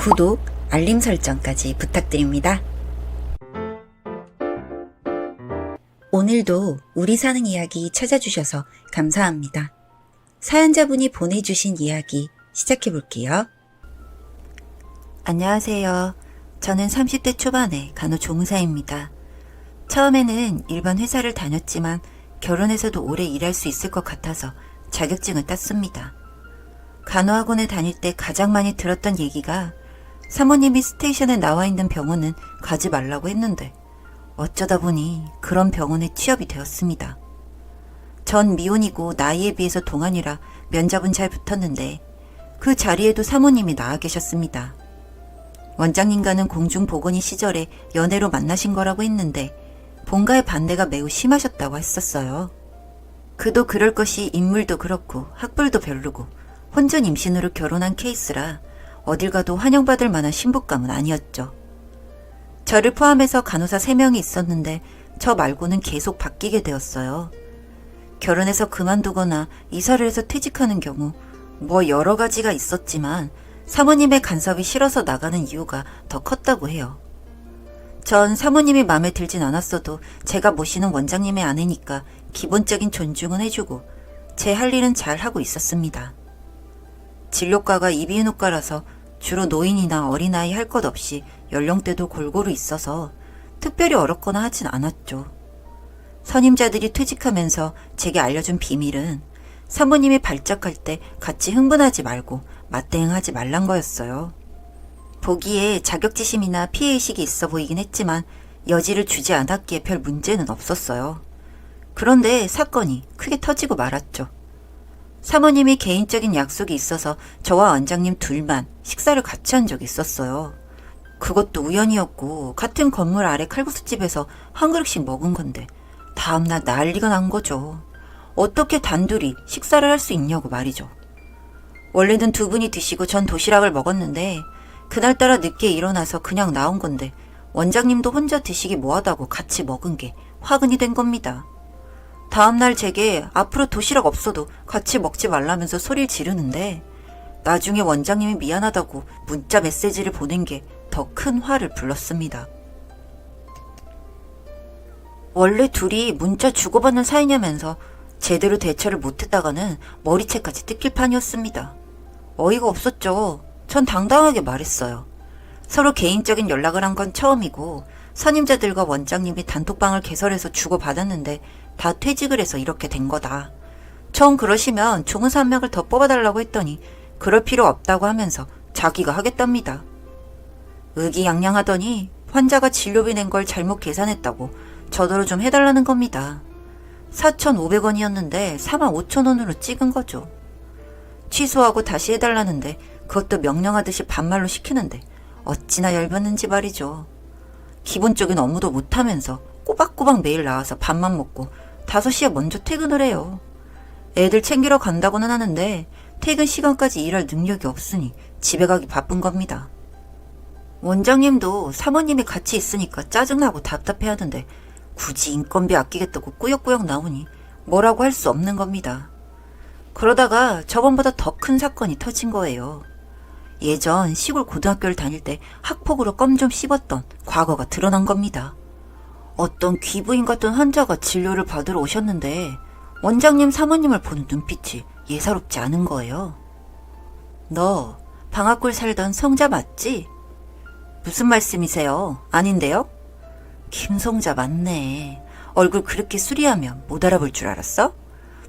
구독, 알림 설정까지 부탁드립니다. 오늘도 우리 사는 이야기 찾아주셔서 감사합니다. 사연자분이 보내주신 이야기 시작해볼게요. 안녕하세요. 저는 30대 초반의 간호조무사입니다. 처음에는 일반 회사를 다녔지만 결혼해서도 오래 일할 수 있을 것 같아서 자격증을 땄습니다. 간호학원에 다닐 때 가장 많이 들었던 얘기가 사모님이 스테이션에 나와 있는 병원은 가지 말라고 했는데 어쩌다 보니 그런 병원에 취업이 되었습니다. 전 미혼이고 나이에 비해서 동안이라 면접은 잘 붙었는데 그 자리에도 사모님이 나와 계셨습니다. 원장님과는 공중보건의 시절에 연애로 만나신 거라고 했는데 본가의 반대가 매우 심하셨다고 했었어요. 그도 그럴 것이 인물도 그렇고 학벌도 별로고 혼전 임신으로 결혼한 케이스라 어딜 가도 환영받을 만한 신부감은 아니었죠. 저를 포함해서 간호사 3명이 있었는데 저 말고는 계속 바뀌게 되었어요. 결혼해서 그만두거나 이사를 해서 퇴직하는 경우 뭐 여러 가지가 있었지만 사모님의 간섭이 싫어서 나가는 이유가 더 컸다고 해요. 전 사모님이 마음에 들진 않았어도 제가 모시는 원장님의 아내니까 기본적인 존중은 해주고 제 할 일은 잘 하고 있었습니다. 진료과가 이비인후과라서 주로 노인이나 어린아이 할 것 없이 연령대도 골고루 있어서 특별히 어렵거나 하진 않았죠. 선임자들이 퇴직하면서 제게 알려준 비밀은 사모님이 발작할 때 같이 흥분하지 말고 맞대응하지 말란 거였어요. 보기에 자격지심이나 피해의식이 있어 보이긴 했지만 여지를 주지 않았기에 별 문제는 없었어요. 그런데 사건이 크게 터지고 말았죠. 사모님이 개인적인 약속이 있어서 저와 원장님 둘만 식사를 같이 한 적이 있었어요. 그것도 우연이었고 같은 건물 아래 칼국수집에서 한 그릇씩 먹은 건데 다음날 난리가 난 거죠. 어떻게 단둘이 식사를 할 수 있냐고 말이죠. 원래는 두 분이 드시고 전 도시락을 먹었는데 그날따라 늦게 일어나서 그냥 나온 건데 원장님도 혼자 드시기 뭐하다고 같이 먹은 게 화근이 된 겁니다. 다음날 제게 앞으로 도시락 없어도 같이 먹지 말라면서 소리를 지르는데 나중에 원장님이 미안하다고 문자 메시지를 보낸 게 더 큰 화를 불렀습니다. 원래 둘이 문자 주고받는 사이냐면서 제대로 대처를 못했다가는 머리채까지 뜯길 판이었습니다. 어이가 없었죠. 전 당당하게 말했어요. 서로 개인적인 연락을 한 건 처음이고 선임자들과 원장님이 단톡방을 개설해서 주고받았는데 다 퇴직을 해서 이렇게 된 거다. 전 그러시면 조무사 한 명을 더 뽑아달라고 했더니 그럴 필요 없다고 하면서 자기가 하겠답니다. 의기양양하더니 환자가 진료비 낸 걸 잘못 계산했다고 저더러 좀 해달라는 겁니다. 4,500원이었는데 45,000원으로 찍은 거죠. 취소하고 다시 해달라는데 그것도 명령하듯이 반말로 시키는데 어찌나 열받는지 말이죠. 기본적인 업무도 못하면서 꼬박꼬박 매일 나와서 밥만 먹고 5시에 먼저 퇴근을 해요. 애들 챙기러 간다고는 하는데 퇴근 시간까지 일할 능력이 없으니 집에 가기 바쁜 겁니다. 원장님도 사모님이 같이 있으니까 짜증나고 답답해하는데 굳이 인건비 아끼겠다고 꾸역꾸역 나오니 뭐라고 할 수 없는 겁니다. 그러다가 저번보다 더 큰 사건이 터진 거예요. 예전 시골 고등학교를 다닐 때 학폭으로 껌 좀 씹었던 과거가 드러난 겁니다. 어떤 귀부인 같은 환자가 진료를 받으러 오셨는데 원장님 사모님을 보는 눈빛이 예사롭지 않은 거예요. 너 방앗골 살던 성자 맞지? 무슨 말씀이세요? 아닌데요? 김성자 맞네. 얼굴 그렇게 수리하면 못 알아볼 줄 알았어?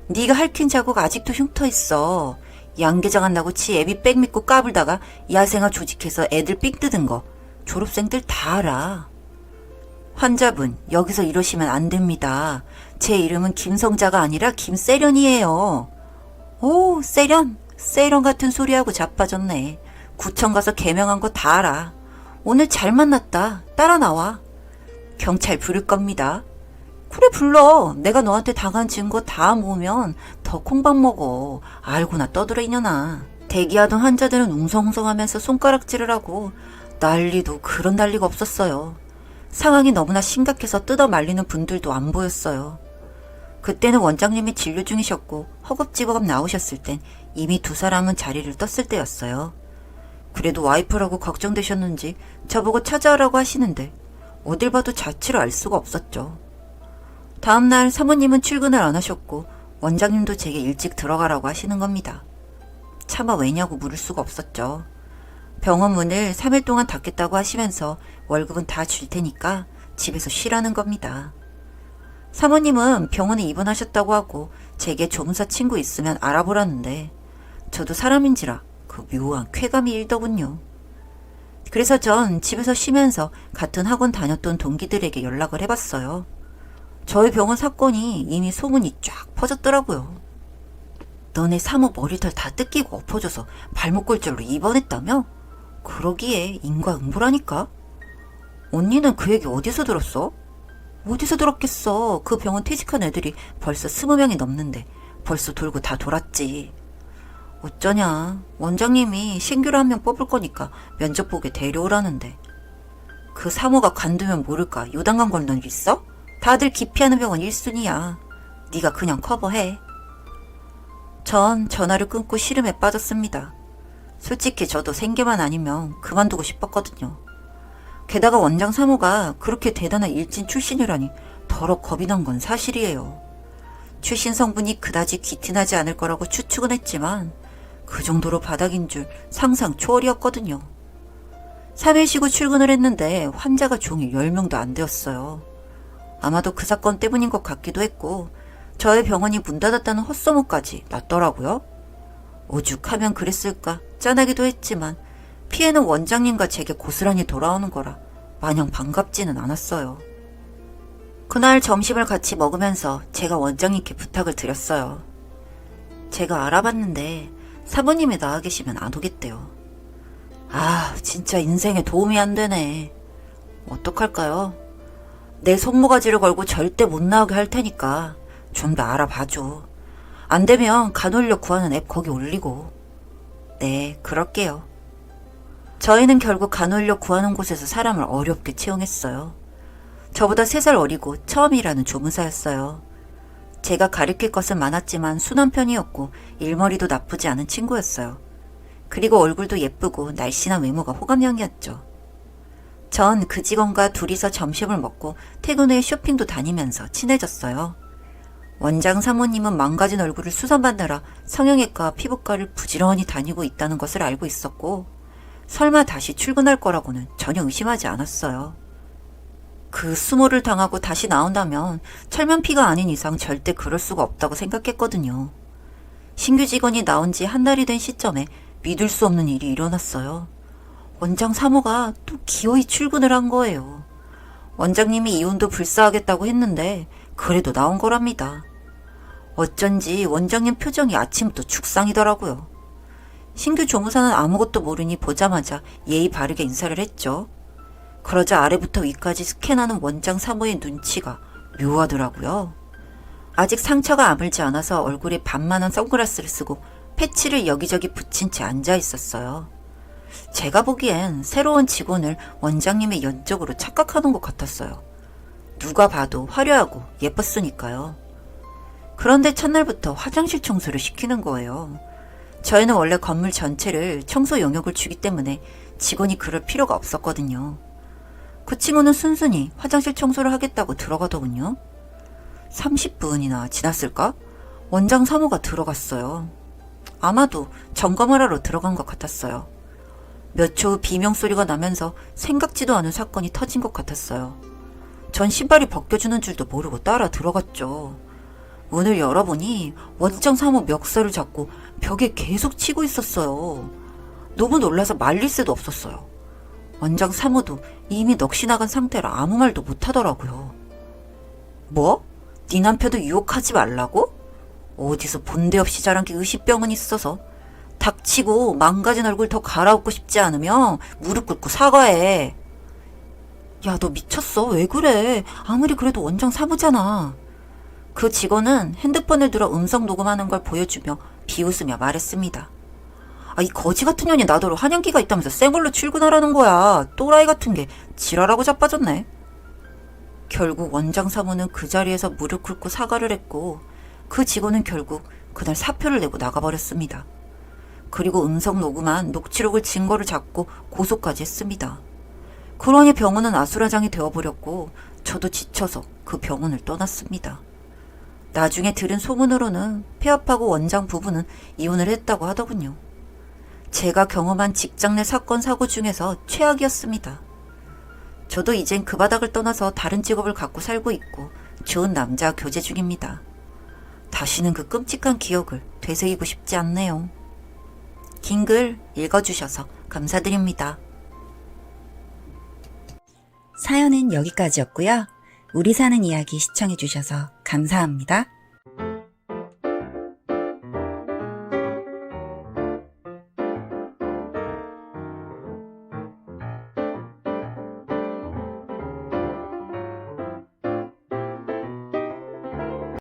네가 핥힌 자국 아직도 흉터 있어. 양계장 한다고 지 애비 백 믿고 까불다가 야생아 조직해서 애들 삑 뜯은 거 졸업생들 다 알아. 환자분, 여기서 이러시면 안 됩니다. 제 이름은 김성자가 아니라 김세련이에요. 오, 세련? 세련 같은 소리하고 자빠졌네. 구청 가서 개명한 거 다 알아. 오늘 잘 만났다. 따라 나와. 경찰 부를 겁니다. 그래 불러. 내가 너한테 당한 증거 다 모으면 더 콩밥 먹어. 알고나 떠들어 이년아. 대기하던 환자들은 웅성웅성하면서 손가락질을 하고 난리도 그런 난리가 없었어요. 상황이 너무나 심각해서 뜯어 말리는 분들도 안 보였어요. 그때는 원장님이 진료 중이셨고 허겁지겁 나오셨을 땐 이미 두 사람은 자리를 떴을 때였어요. 그래도 와이프라고 걱정되셨는지 저보고 찾아오라고 하시는데 어딜 봐도 자취를 알 수가 없었죠. 다음날 사모님은 출근을 안 하셨고 원장님도 제게 일찍 들어가라고 하시는 겁니다. 차마 왜냐고 물을 수가 없었죠. 병원 문을 3일 동안 닫겠다고 하시면서 월급은 다 줄 테니까 집에서 쉬라는 겁니다. 사모님은 병원에 입원하셨다고 하고 제게 조무사 친구 있으면 알아보라는데 저도 사람인지라 그 묘한 쾌감이 일더군요. 그래서 전 집에서 쉬면서 같은 학원 다녔던 동기들에게 연락을 해봤어요. 저희 병원 사건이 이미 소문이 쫙 퍼졌더라고요. 너네 사모 머리털 다 뜯기고 엎어져서 발목 골절로 입원했다며? 그러기에 인과응보라니까? 언니는 그 얘기 어디서 들었어? 어디서 들었겠어. 그 병원 퇴직한 애들이 벌써 20명이 넘는데 벌써 돌고 다 돌았지. 어쩌냐. 원장님이 신규로 1명 뽑을 거니까 면접 보게 데려오라는데. 그 사모가 관두면 모를까 요단강 걸던 일 있어? 다들 기피하는 병원 1순위야. 네가 그냥 커버해. 전 전화를 끊고 시름에 빠졌습니다. 솔직히 저도 생계만 아니면 그만두고 싶었거든요. 게다가 원장 사모가 그렇게 대단한 일진 출신이라니 더러 겁이 난 건 사실이에요. 출신 성분이 그다지 귀티나지 않을 거라고 추측은 했지만 그 정도로 바닥인 줄 상상 초월이었거든요. 3일 쉬고 출근을 했는데 환자가 종일 10명도 안 되었어요. 아마도 그 사건 때문인 것 같기도 했고 저의 병원이 문 닫았다는 헛소문까지 났더라고요. 오죽하면 그랬을까 짠하기도 했지만 피해는 원장님과 제게 고스란히 돌아오는 거라 마냥 반갑지는 않았어요. 그날 점심을 같이 먹으면서 제가 원장님께 부탁을 드렸어요. 제가 알아봤는데 사모님이 나와 계시면 안 오겠대요. 아, 진짜 인생에 도움이 안 되네. 어떡할까요? 내 손모가지를 걸고 절대 못 나오게 할 테니까 좀 더 알아봐줘. 안 되면 간헐적 구하는 앱 거기 올리고. 네, 그럴게요. 저희는 결국 간헐적 구하는 곳에서 사람을 어렵게 채용했어요. 저보다 3살 어리고 처음 일하는 조무사였어요. 제가 가르칠 것은 많았지만 순한 편이었고 일머리도 나쁘지 않은 친구였어요. 그리고 얼굴도 예쁘고 날씬한 외모가 호감형이었죠. 전 그 직원과 둘이서 점심을 먹고 퇴근 후에 쇼핑도 다니면서 친해졌어요. 원장 사모님은 망가진 얼굴을 수선받느라 성형외과 피부과를 부지런히 다니고 있다는 것을 알고 있었고 설마 다시 출근할 거라고는 전혀 의심하지 않았어요. 그 수모를 당하고 다시 나온다면 철면피가 아닌 이상 절대 그럴 수가 없다고 생각했거든요. 신규 직원이 나온 지 한 달이 된 시점에 믿을 수 없는 일이 일어났어요. 원장 사모가 또 기어이 출근을 한 거예요. 원장님이 이혼도 불사하겠다고 했는데 그래도 나온 거랍니다. 어쩐지 원장님 표정이 아침부터 죽상이더라고요. 신규 조무사는 아무것도 모르니 보자마자 예의 바르게 인사를 했죠. 그러자 아래부터 위까지 스캔하는 원장 사모의 눈치가 묘하더라고요. 아직 상처가 아물지 않아서 얼굴에 반만한 선글라스를 쓰고 패치를 여기저기 붙인 채 앉아 있었어요. 제가 보기엔 새로운 직원을 원장님의 연적으로 착각하는 것 같았어요. 누가 봐도 화려하고 예뻤으니까요. 그런데 첫날부터 화장실 청소를 시키는 거예요. 저희는 원래 건물 전체를 청소 용역을 주기 때문에 직원이 그럴 필요가 없었거든요. 그 친구는 순순히 화장실 청소를 하겠다고 들어가더군요. 30분이나 지났을까? 원장 사모가 들어갔어요. 아마도 점검을 하러 들어간 것 같았어요. 몇 초 후 비명소리가 나면서 생각지도 않은 사건이 터진 것 같았어요. 전 신발이 벗겨주는 줄도 모르고 따라 들어갔죠. 문을 열어보니 원장 사모 멱살을 잡고 벽에 계속 치고 있었어요. 너무 놀라서 말릴 새도 없었어요. 원장 사모도 이미 넋이 나간 상태라 아무 말도 못하더라고요. 뭐? 네 남편도 유혹하지 말라고? 어디서 본데 없이 자란 게 의식병은 있어서. 닥치고 망가진 얼굴 더 갈아엎고 싶지 않으면 무릎 꿇고 사과해. 야, 너 미쳤어? 왜 그래? 아무리 그래도 원장 사모잖아. 그 직원은 핸드폰을 들어 음성 녹음하는 걸 보여주며 비웃으며 말했습니다. 아, 이 거지 같은 년이 나더러 한양기가 있다면서 쌩얼로 출근하라는 거야. 또라이 같은 게 지랄하고 자빠졌네. 결국 원장 사모는 그 자리에서 무릎 꿇고 사과를 했고 그 직원은 결국 그날 사표를 내고 나가버렸습니다. 그리고 음성 녹음한 녹취록을 증거를 잡고 고소까지 했습니다. 그러니 병원은 아수라장이 되어버렸고 저도 지쳐서 그 병원을 떠났습니다. 나중에 들은 소문으로는 폐업하고 원장 부부는 이혼을 했다고 하더군요. 제가 경험한 직장 내 사건 사고 중에서 최악이었습니다. 저도 이젠 그 바닥을 떠나서 다른 직업을 갖고 살고 있고 좋은 남자와 교제 중입니다. 다시는 그 끔찍한 기억을 되새기고 싶지 않네요. 긴 글 읽어주셔서 감사드립니다. 사연은 여기까지였고요. 우리 사는 이야기 시청해주셔서 감사합니다.